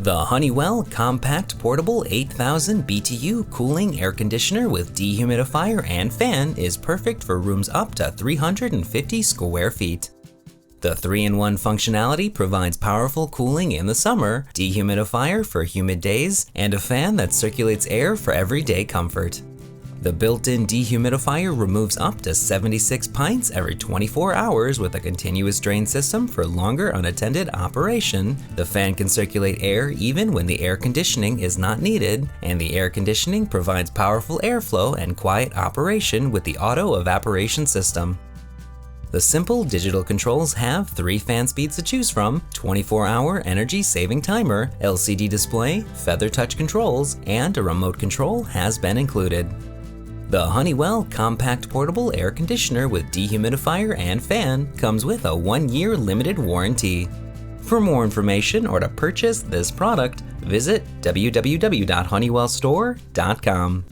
The Honeywell Compact Portable 8000 BTU cooling air conditioner with dehumidifier and fan is perfect for rooms up to 350 square feet. The 3-in-1 functionality provides powerful cooling in the summer, dehumidifier for humid days, and a fan that circulates air for everyday comfort. The built-in dehumidifier removes up to 76 pints every 24 hours with a continuous drain system for longer unattended operation. The fan can circulate air even when the air conditioning is not needed, and the air conditioning provides powerful airflow and quiet operation with the auto evaporation system. The simple digital controls have 3 fan speeds to choose from, 24-hour energy-saving timer, LCD display, feather touch controls, and a remote control has been included. The Honeywell Compact Portable Air Conditioner with dehumidifier and fan comes with a 1-year limited warranty. For more information or to purchase this product, visit www.honeywellstore.com.